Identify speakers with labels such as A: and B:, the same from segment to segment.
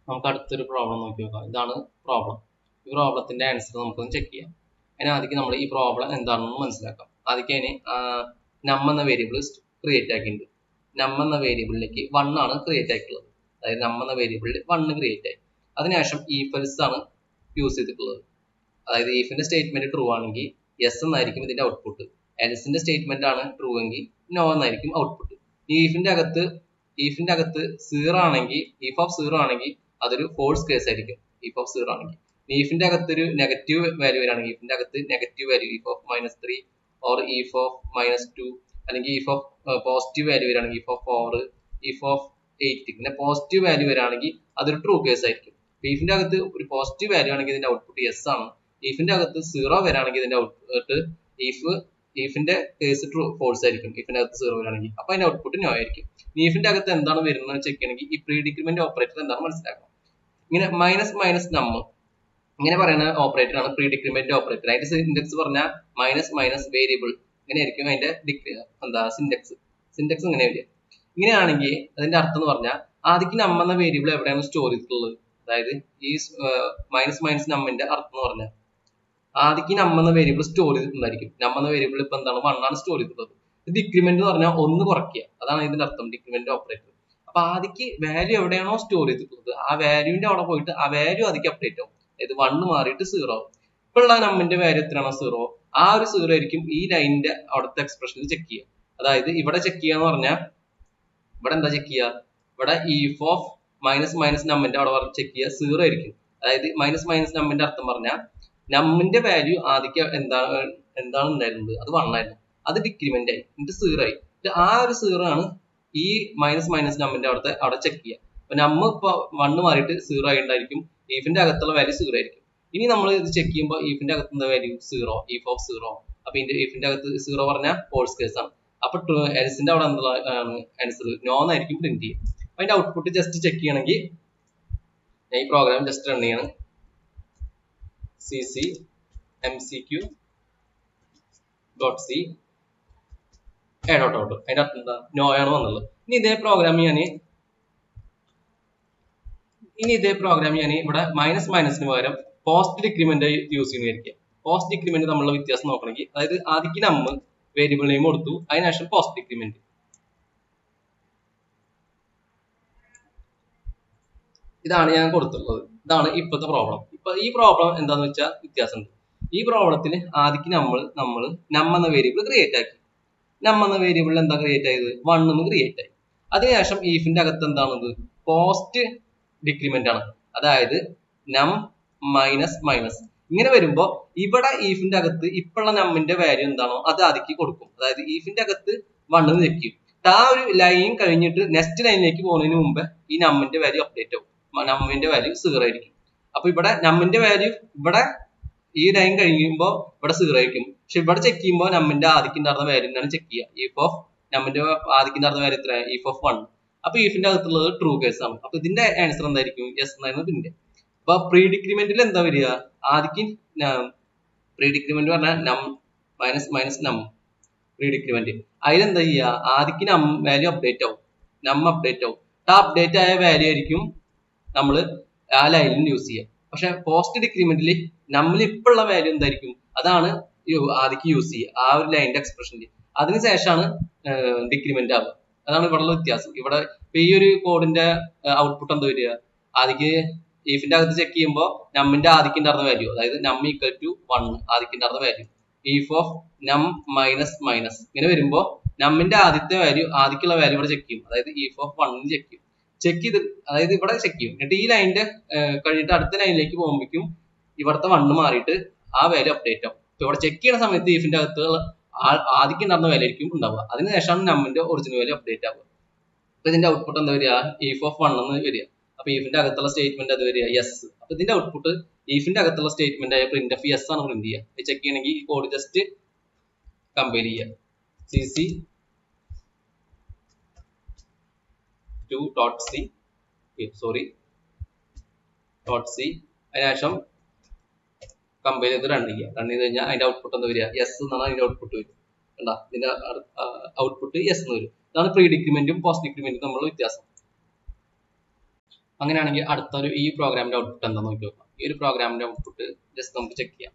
A: നമുക്ക് അടുത്തൊരു പ്രോബ്ലം നോക്കി നോക്കാം. ഇതാണ് പ്രോബ്ലം. ഈ പ്രോബ്ലത്തിന്റെ ആൻസർ നമുക്കൊന്ന് ചെക്ക് ചെയ്യാം. അതിന് ആദ്യം നമ്മൾ ഈ പ്രോബ്ലം എന്താണെന്ന് മനസ്സിലാക്കാം. ആദ്യം അതിന് നം എന്ന വേരിയബിൾ ക്രിയേറ്റ് ആക്കിയിട്ടുണ്ട്. നം എന്ന വേരിയബിളിലേക്ക് 1 ആണ് ക്രിയേറ്റ് ആക്കിയിട്ടുള്ളത്. അതായത് നം എന്ന വേരിയബിളിൽ 1 ക്രിയേറ്റ് ആയി. അതിനുശേഷം if else ആണ് യൂസ് ചെയ്തിട്ടുള്ളത്. അതായത് ifന്റെ സ്റ്റേറ്റ്മെന്റ് ട്രൂ ആണെങ്കിൽ യെസ് എന്നായിരിക്കും ഇതിന്റെ ഔട്ട്പുട്ട്. എൽസിന്റെ സ്റ്റേറ്റ്മെന്റ് ആണ് ട്രൂ എങ്കിൽ നോ എന്നായിരിക്കും ഔട്ട്പുട്ട്. ifന്റെ അകത്ത് 0 ആണെങ്കിൽ if of 0 ആണെങ്കിൽ അതൊരു ഫോൾസ് കേസ് ആയിരിക്കും. if of 0 ആണെങ്കിൽ ifന്റെ അകത്ത് ഒരു നെഗറ്റീവ് വാല്യൂ വരാണെങ്കിൽ ifന്റെ അകത്ത് negative value if of -3 or if of -2 അല്ലെങ്കിൽ if of പോസിറ്റീവ് വാല്യൂ വരാണെങ്കിൽ if of 4 if of 8 ഇങ്ങനെ പോസിറ്റീവ് വാല്യൂ വരാണെങ്കിൽ അതൊരു ട്രൂ കേസ് ആയിരിക്കും. ifന്റെ അകത്ത് ഒരു പോസിറ്റീവ് വാല്യൂ ആണെങ്കിൽ ഇതിന്റെ ഔട്ട്പുട്ട് യെസ് ആണ്. ifന്റെ അകത്ത് 0 വരാണെങ്കിൽ ഇതിന്റെ ഔട്ട്പുട്ട് ifന്റെ കേസ് ട്രൂ ഫോൾസ് ആയിരിക്കും. ifന്റെ അകത്ത് 0 വരാണെങ്കിൽ അപ്പൊ അതിന്റെ ഔട്ട്പുട്ട് നോ ആയിരിക്കും. ifന്റെ അകത്ത് എന്താണ് വരുന്നത് ചെക്ക് ചെയ്യണമെങ്കിൽ ഈ പ്രീ ഡിക്രിമെന്റ് ഓപ്പറേറ്റർ എന്താണ് മനസ്സിലാക്കണം. ഇങ്ങനെ മൈനസ് നം ഇങ്ങനെ പറയുന്ന ഓപ്പറേറ്റർ ആണ് പ്രീ ഡിക്രിമെന്റ് ഓപ്പറേറ്റർ. അതിന്റെ സിൻഡെക്സ് പറഞ്ഞാൽ മൈനസ് വേരിയബിൾ ഇങ്ങനെയായിരിക്കും അതിന്റെ സിൻഡെക്സ് ഇങ്ങനെ വരിക. ഇങ്ങനെയാണെങ്കിൽ അതിന്റെ അർത്ഥം എന്ന് പറഞ്ഞാൽ ആദ്യം നം എന്ന വേരിയബിൾ എവിടെയാണ് സ്റ്റോർ ചെയ്തിട്ടുള്ളത്. അതായത് ഈ മൈനസ് നമ്മിന്റെ അർത്ഥം എന്ന് പറഞ്ഞാൽ ആദ്യം നം എന്ന വേരിയബിൾ സ്റ്റോർ ചെയ്തിട്ടുണ്ടായിരിക്കും. നം എന്ന വേരിയബിൾ ഇപ്പൊ എന്താണ് 1 ആണ് സ്റ്റോർ ചെയ്തിട്ടുള്ളത്. ഡിക്രിമെന്റ് എന്ന് പറഞ്ഞാൽ 1 കുറയ്ക്കുക, അതാണ് ഇതിന്റെ അർത്ഥം ഡിക്രിമെന്റ് ഓപ്പറേറ്റർ. അപ്പൊ ആദ്യം വാല്യൂ എവിടെയാണോ സ്റ്റോർ ചെയ്തിട്ടുള്ളത് ആ വാല്യൂവിന്റെ അവിടെ പോയിട്ട് ആ വാല്യൂ ആദ്യം അപ്ഡേറ്റ് ആവും. അതായത് 1 മാറിയിട്ട് 0 ആവും. ഇപ്പൊ ഉള്ള നമ്മിന്റെ വാല്യൂ എത്രയാണോ 0 ആ ഒരു 0 ആയിരിക്കും ഈ ലൈനിന്റെ അവിടുത്തെ എക്സ്പ്രഷനിൽ ചെക്ക് ചെയ്യുക. അതായത് ഇവിടെ ചെക്ക് ചെയ്യാന്ന് പറഞ്ഞാൽ ഇവിടെ എന്താ ചെക്ക് ചെയ്യുക, ഇവിടെ if of മൈനസ് നമ്മിന്റെ അവിടെ ചെക്ക് ചെയ്യുക 0 ആയിരിക്കും. അതായത് മൈനസ് നമ്മിന്റെ അർത്ഥം പറഞ്ഞാൽ നമ്മിന്റെ വാല്യൂ ആദ്യം എന്താണ് ഉണ്ടായിരുന്നത് അത് 1 ആയിരുന്നു. അത് ഡിക്രിമെന്റ് ആയി എന്നിട്ട് 0 ആയി. ആ ഒരു 0 ആണ് ഈ മൈനസ് നമ്മിന്റെ അവിടെ ചെക്ക് ചെയ്യുക. അപ്പൊ നമ്മ ഇപ്പൊ 1 മാറിയിട്ട് 0 ആയി ഉണ്ടായിരിക്കും. ifന്റെ അകത്തുള്ള വാല്യൂ 0 ആയിരിക്കും. ഇനി നമ്മൾ ഇത് ചെക്ക് ചെയ്യുമ്പോൾ ifന്റെ അകത്തുള്ള വാല്യൂ 0 if of 0. അപ്പൊ ifന്റെ അകത്ത് 0 പറഞ്ഞാൽ ഫോൾസ് കേസ് ആണ്. അപ്പൊ എൽസിന്റെ അവിടെ എന്താണ് ആൻസർ നോ എന്നായിരിക്കും പ്രിന്റ് ചെയ്യുക. അതിന്റെ ഔട്ട്പുട്ട് ജസ്റ്റ് ചെക്ക് ചെയ്യണമെങ്കിൽ ഞാൻ ഈ പ്രോഗ്രാം ജസ്റ്റ് റൺ ചെയ്യണം. cc mcq.c a.out അതിന്റെ അർത്ഥം എന്താ നോ ആണ് വന്നുള്ളത്. ഇനി ഇതേ പ്രോഗ്രാം ഞാൻ ഇവിടെ മൈനസിന് പകരം പോസ്റ്റ് ഡിക്രിമെന്റ് യൂസ് ചെയ്യുന്നതായിരിക്കും. പോസ്റ്റ് ഡിക്രിമെന്റ് തമ്മിലുള്ള വ്യത്യാസം നോക്കണമെങ്കിൽ അതായത് ആദ്യം നമ്മൾ വേരിയബിൾ നെയിം കൊടുത്തു, അതിനുശേഷം പോസ്റ്റ് ഡിക്രിമെന്റ്. ഇതാണ് ഞാൻ കൊടുത്തിട്ടുള്ളത്. ഇതാണ് ഇപ്പോഴത്തെ പ്രോബ്ലം. ഇപ്പൊ ഈ പ്രോബ്ലം എന്താന്ന് വെച്ചാൽ വ്യത്യാസമുണ്ട്. ഈ പ്രോബ്ലത്തിൽ ആദ്യം നമ്മൾ നം എന്ന വേരിയബിൾ ക്രിയേറ്റ് ആക്കി. നം എന്ന വേരിയബിളിൽ എന്താ ക്രിയേറ്റ് ആയത് 1 ക്രിയേറ്റ് ആയി. അതിനുശേഷം ifന്റെ അകത്ത് എന്താണത് പോസ്റ്റ് ഡിക്രിമെന്റ് ആണ്. അതായത് നം മൈനസ് ഇങ്ങനെ വരുമ്പോ ഇവിടെ ifന്റെ അകത്ത് ഇപ്പോഴുള്ള നമ്മിന്റെ വാല്യൂ എന്താണോ അത് ആദ്യം കൊടുക്കും. അതായത് ifന്റെ അകത്ത് 1 വെക്കും. ആ ഒരു ലൈൻ കഴിഞ്ഞിട്ട് നെക്സ്റ്റ് ലൈനിലേക്ക് പോകുന്നതിന് മുമ്പ് ഈ നമ്മിന്റെ വാല്യൂ അപ്ഡേറ്റ് ആവും. നമ്മിന്റെ വാല്യൂ 0 ആയിരിക്കും. അപ്പൊ ഇവിടെ നമ്മിന്റെ വാല്യൂ ഇവിടെ ഈ ലൈൻ കഴിയുമ്പോൾ ഇവിടെ 0 ആയിരിക്കും. പക്ഷെ ഇവിടെ ചെക്ക് ചെയ്യുമ്പോൾ നമ്മിന്റെ ആദ്യം ഉണ്ടായിരുന്ന വാല്യൂ ആണ് ചെക്ക് ചെയ്യുക. if of നമ്മിന്റെ ആദ്യം ഉണ്ടായിരുന്ന വാല്യൂ എത്ര if of 1. അപ്പൊ ifന്റെ അകത്തുള്ളത് ട്രൂ കേസ് ആണ്. അപ്പൊ ഇതിന്റെ ആൻസർ എന്തായിരിക്കും യെസ് എന്നായിരുന്നു ഇതിന്റെ. അപ്പൊ പ്രീ ഡിക്രിമെന്റിൽ എന്താ വരിക ആദ്യം പ്രീ ഡിക്രിമെന്റ് പറഞ്ഞാൽ നം മൈനസ് നം പ്രീ ഡിക്രിമെന്റ് അതിലെന്താ ചെയ്യുക ആദ്യം നം വാല്യൂ അപ്ഡേറ്റ് ആവും. നം അപ്ഡേറ്റ് ആവും. ആ അപ്ഡേറ്റ് ആയ വാല്യൂ ആയിരിക്കും നമ്മൾ ആ ലൈനിൽ യൂസ് ചെയ്യുക. പക്ഷെ പോസ്റ്റ് ഡിക്രിമെന്റിൽ നമ്മൾ ഇപ്പോഴുള്ള വാല്യൂ എന്തായിരിക്കും അതാണ് ആദ്യം യൂസ് ചെയ്യുക ആ ഒരു ലൈനിന്റെ എക്സ്പ്രഷനിൽ. അതിനുശേഷമാണ് ഡിക്രിമെന്റ് ആവുക. അതാണ് ഇവിടെയുള്ള വ്യത്യാസം. ഇവിടെ ഈ ഒരു കോഡിന്റെ ഔട്ട്പുട്ട് എന്താ വരിക ആദ്യം ifന്റെ അകത്ത് ചെക്ക് ചെയ്യുമ്പോൾ നമ്മിന്റെ ആദ്യം ഉണ്ടായിരുന്ന വാല്യൂ അതായത് നം ഈക്വൽ ടു 1 ആദ്യം ഉണ്ടായിരുന്ന വാല്യൂ if of നം മൈനസ് ഇങ്ങനെ വരുമ്പോൾ നമ്മിന്റെ ആദ്യത്തെ വാല്യൂ ആദ്യമുള്ള വാല്യൂ ഇവിടെ ചെക്ക് ചെയ്യും. അതായത് if of 1 ചെക്ക് ചെയ്ത് അതായത് ഇവിടെ ചെക്ക് ചെയ്യും. എന്നിട്ട് ഈ ലൈനിന്റെ കഴിഞ്ഞിട്ട് അടുത്ത ലൈനിലേക്ക് പോകുമ്പോഴേക്കും ഇവിടുത്തെ 1 മാറിയിട്ട് ആ വാല്യൂ അപ്ഡേറ്റ് ആവും. അപ്പൊ ഇവിടെ ചെക്ക് ചെയ്യുന്ന സമയത്ത് ifന്റെ അകത്ത് ആദ്യം ഉണ്ടായിരുന്ന വാല്യൂ ആയിരിക്കും ഉണ്ടാവുക. അതിനുശേഷമാണ് നമ്മിന്റെ ഒറിജിനൽ വാല്യൂ അപ്ഡേറ്റ് ആവുക. അപ്പൊ ഇതിന്റെ ഔട്ട്പുട്ട് എന്താ വരിക if of 1 എന്ന് വരിക. അപ്പൊ ifന്റെ അകത്തുള്ള സ്റ്റേറ്റ്മെന്റ് അത് വരിക യെസ്. അപ്പൊ ഇതിന്റെ ഔട്ട്പുട്ട് ifന്റെ അകത്തുള്ള സ്റ്റേറ്റ്മെന്റ് ആയ പ്രിന്റ് ഓഫ് യെസ് ആണ് പ്രിന്റ് ചെയ്യുക. ചെക്ക് ചെയ്യണമെങ്കിൽ ഈ കോഡ് ജസ്റ്റ് കമ്പൈൽ ചെയ്യുക. cc അതിനുശേഷം കമ്പൈൽ ചെയ്ത് റൺ ചെയ്ത് കഴിഞ്ഞാൽ അതിന്റെ ഔട്ട്പുട്ട് എന്താ വരിക യെസ് എന്നാണ് അതിന്റെ ഔട്ട്പുട്ട് വരും. കണ്ടാ ഇതിന്റെ ഔട്ട്പുട്ട് യെസ് എന്ന് വരും. ഇതാണ് പ്രീ ഡിക്രിമെന്റും പോസ്റ്റ് ഡിക്രിമെന്റും തമ്മിലുള്ള വ്യത്യാസം. അങ്ങനെയാണെങ്കിൽ അടുത്തൊരു ഈ പ്രോഗ്രാമിന്റെ ഔട്ട്പുട്ട് എന്താണെന്ന് നോക്കി നോക്കാം. ഈ ഒരു പ്രോഗ്രാമിന്റെ ഔട്ട്പുട്ട് ജസ്റ്റ് നമുക്ക് ചെക്ക് ചെയ്യാം.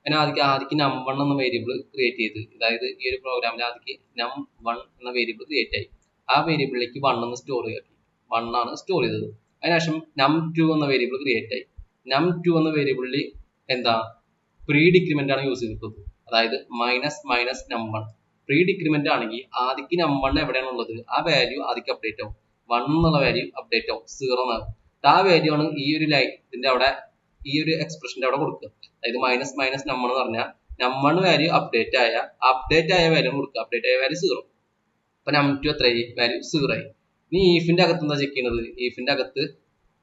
A: അതിന് ആദ്യം num1 എന്ന വേരിയബിൾ ക്രിയേറ്റ് ചെയ്ത്, അതായത് ഈ ഒരു പ്രോഗ്രാമിൽ ആദ്യം num1 എന്ന വേരിയബിൾ ക്രിയേറ്റ് ആയി. ആ വേരിയബിളിലേക്ക് 1 എന്ന് സ്റ്റോർ ചെയ്തു, 1 ആണ് സ്റ്റോർ ചെയ്തത്. അതിനുശേഷം num2 എന്ന വേരിയബിൾ ക്രിയേറ്റ് ആയി. num2 എന്ന വേരിയബിളിൽ എന്താ പ്രീ ഡിക്രിമെന്റ് ആണ് യൂസ് ചെയ്തിട്ടുള്ളത്, അതായത് -num1. പ്രീ ഡിക്രിമെന്റ് ആണെങ്കിൽ ആദ്യം num1 എവിടെയാണ് ഉള്ളത് ആ വാല്യൂ ആദ്യം അപ്ഡേറ്റ് ആവും, 1 എന്നുള്ള വാല്യൂ അപ്ഡേറ്റ് ആവും, 0 എന്നാകും. ആ വാല്യൂ ആണ് ഈ ഒരു ഇതിന്റെ അവിടെ, ഈ ഒരു എക്സ്പ്രഷന്റെ അവിടെ കൊടുക്കുക. അതായത് -num1 എന്ന് പറഞ്ഞാൽ num1 വാല്യൂ അപ്ഡേറ്റ് ആയ വാല്യൂ കൊടുക്കുക, അപ്ഡേറ്റ് ആയ വാല്യൂ 0. അപ്പൊ num2 എത്രയായി, വാല്യൂ 0 ആയി. ഇനി ഈഫിന്റെ അകത്ത് എന്താ ചെക്ക് ചെയ്യുന്നത്, ഈഫിന്റെ അകത്ത്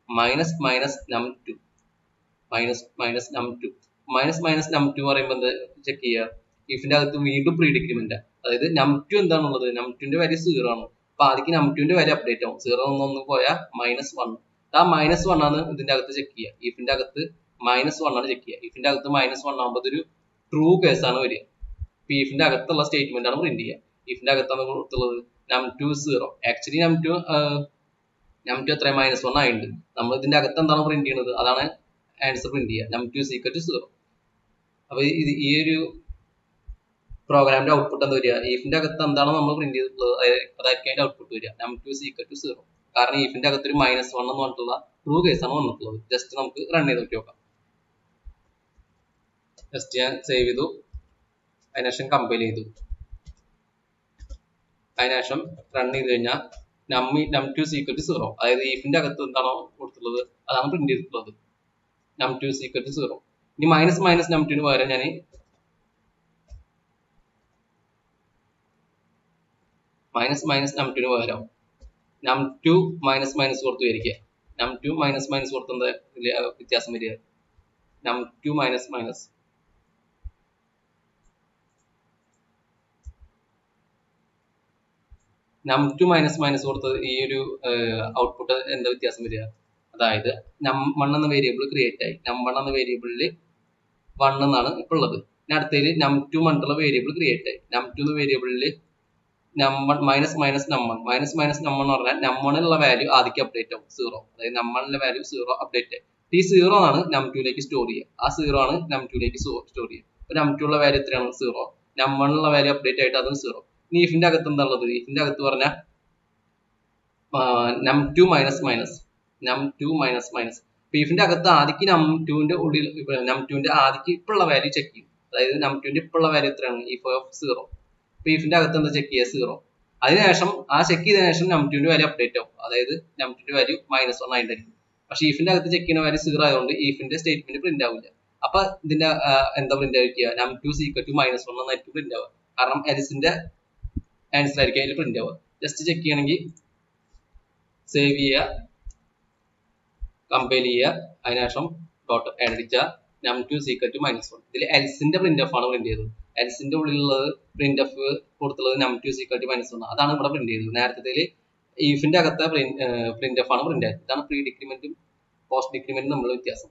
A: -num2 -num2 പറയുമ്പോൾ എന്താ ചെക്ക് ചെയ്യുക, ഈഫിന്റെ അകത്ത് വീണ്ടും പ്രീ ഡിക്രിമെന്റ്, അതായത് num2 എന്താണുള്ളത്, num2ന്റെ വാല്യൂ 0 ആണ്. അപ്പൊ ആദ്യം num2ന്റെ വാല്യൂ അപ്ഡേറ്റ് ആവും, 0 ഒന്ന് പോയാൽ -1. ആ -1 ആണ് ഇതിന്റെ അകത്ത് ചെക്ക് ചെയ്യുക, ഈഫിന്റെ അകത്ത് -1 ആണ് ചെക്ക് ചെയ്യുക. ഈഫിന്റെ അകത്ത് -1 ആകുമ്പോൾ ഇതൊരു ട്രൂ കേസ് ആണ് വരിക. ഇപ്പൊ ഈഫിന്റെ അകത്തുള്ള സ്റ്റേറ്റ്മെന്റ് ആണ് പ്രിന്റ് ചെയ്യുക. ഈഫിന്റെ അകത്താണ് കൊടുത്തുള്ളത് num2 0. ആക്ച്വലി num2 എത്ര -1 ആയിട്ടുണ്ട്. നമ്മൾ ഇതിന്റെ അകത്ത് എന്താണ് പ്രിന്റ് ചെയ്യുന്നത്, അതാണ് ആൻസർ പ്രിന്റ് ചെയ്യുക, num2 0. അപ്പൊ ഈ ഒരു പ്രോഗ്രാമിന്റെ ഔട്ട്പുട്ട് എന്താ വരിക, ഈഫിന്റെ അകത്ത് എന്താണോ നമ്മൾ പ്രിന്റ് ചെയ്തിട്ടുള്ളത് അതായിരിക്കും അതിന്റെ ഔട്ട്പുട്ട് വരിക, num2 0. കാരണം ഈഫിന്റെ അകത്ത് ഒരു -1 എന്ന് പറഞ്ഞിട്ടുള്ള ട്രൂ കേസ് ആണ് വന്നിട്ടുള്ളത്. ജസ്റ്റ് നമുക്ക് റൺ ചെയ്ത് നോക്കാം. ജസ്റ്റ് ഞാൻ സേവ് ചെയ്തു, അതിനുശേഷം കമ്പൈൽ ചെയ്തു, അതിനുശേഷം റൺ ചെയ്ത് കഴിഞ്ഞാൽ num2 0, അതായത് ഈഫിന്റെ അകത്ത് എന്താണോ കൊടുത്തിട്ടുള്ളത് അതാണ് പ്രിന്റ് ചെയ്തിട്ടുള്ളത്, num2 0. ഇനി -num2 പകരം ഞാൻ -num2 പകരം num2 കൊടുത്തു വിചാരിക്കുക. num2 കൊടുത്ത് എന്താ വ്യത്യാസം വരിക, num2 കൊടുത്തത് ഈ ഒരു ഔട്ട്പുട്ട് എന്താ വ്യത്യാസം വരിക, അതായത് num1 എന്ന വേരിയബിൾ ക്രിയേറ്റ് ആയി, num1 എന്ന വേരിയബിളിൽ 1 എന്നാണ് ഇപ്പോൾ ഉള്ളത്. ഇനി അടുത്തതിൽ num2 എന്നുള്ള വേരിയബിൾ ക്രിയേറ്റ് ആയി, num2 എന്ന വേരിയബിളിൽ num1 എന്ന് പറഞ്ഞാൽ num1 ഉള്ള വാല്യൂ ആദ്യം അപ്ഡേറ്റ് ആവും 0, അതായത് num1 വാല്യൂ 0 അപ്ഡേറ്റ് ആയി. ഈ 0 ആണ് num2ലേക്ക് സ്റ്റോർ ചെയ്യുക, ആ 0 ആണ് num2ലേക്ക് സ്റ്റോർ ചെയ്യുക. അപ്പൊ num2 ഉള്ള വാല്യൂ എത്രയാണ് 0, num1 ഉള്ള വാല്യൂ അപ്ഡേറ്റ് ആയിട്ട് അതും 0. ഇനി ഈഫിന്റെ അകത്ത് എന്താ ഉള്ളത്, ഈഫിന്റെ അകത്ത് പറഞ്ഞാൽ num2 ഈഫിന്റെ അകത്ത് ആദ്യം num2ന്റെ ഉള്ളിൽ num2ന്റെ ആദ്യം ഇപ്പോഴുള്ള വാല്യൂ ചെക്ക് ചെയ്യും, അതായത് num2ന്റെ ഇപ്പോഴുള്ള വാല്യൂ എത്രയാണ്, if of 0. ഈഫിന്റെ അകത്ത് എന്താ ചെക്ക് ചെയ്യുക, 0. അതിനുശേഷം ആ ചെക്ക് ചെയ്തതിനു ശേഷം num2ന്റെ വാല്യൂ അപ്ഡേറ്റ് ആവും, അതായത് num2ന്റെ വാല്യൂ -1 ആയിട്ടായിരിക്കും. പക്ഷെ ഈഫിന്റെ അകത്ത് ചെക്ക് ചെയ്യുന്ന വാല്യൂ 0 ആയതുകൊണ്ട് ഈഫിന്റെ സ്റ്റേറ്റ്മെന്റ് പ്രിന്റ് ആവില്ല. അപ്പൊ ഇതിന്റെ എന്താ പ്രിന്റ് ആയിരിക്കുക, num2 -1 എന്നായിരിക്കും പ്രിന്റ് ആവുക, കാരണം എൽസിന്റെ ആൻസർ ആയിരിക്കും അതിൽ പ്രിന്റ് ആവുക. ജസ്റ്റ് ചെക്ക് ചെയ്യണമെങ്കിൽ സേവ് ചെയ്യുക, കമ്പൈൽ ചെയ്യുക, അതിനുശേഷം ഡോട്ട് അടിച്ച num2 -1. ഇതിൽ എൽസിന്റെ പ്രിന്റ് എഫ് ആണ് പ്രിന്റ് ചെയ്തത്, എൽസിന്റെ ഉള്ളിലുള്ളത് പ്രിന്റ് എഫ് കൊടുത്തുള്ളത് num2 -1, അതാണ് ഇവിടെ പ്രിന്റ് ചെയ്തത്. നേരത്തെ ഈഫിന്റെ അകത്തെ പ്രിന്റ് എഫ് ആണ് പ്രിന്റ് ആയത്. ഇതാണ് പ്രീ ഡിക്രിമെന്റും പോസ്റ്റ് ഡിക്രിമെന്റും തമ്മിലുള്ള വ്യത്യാസം.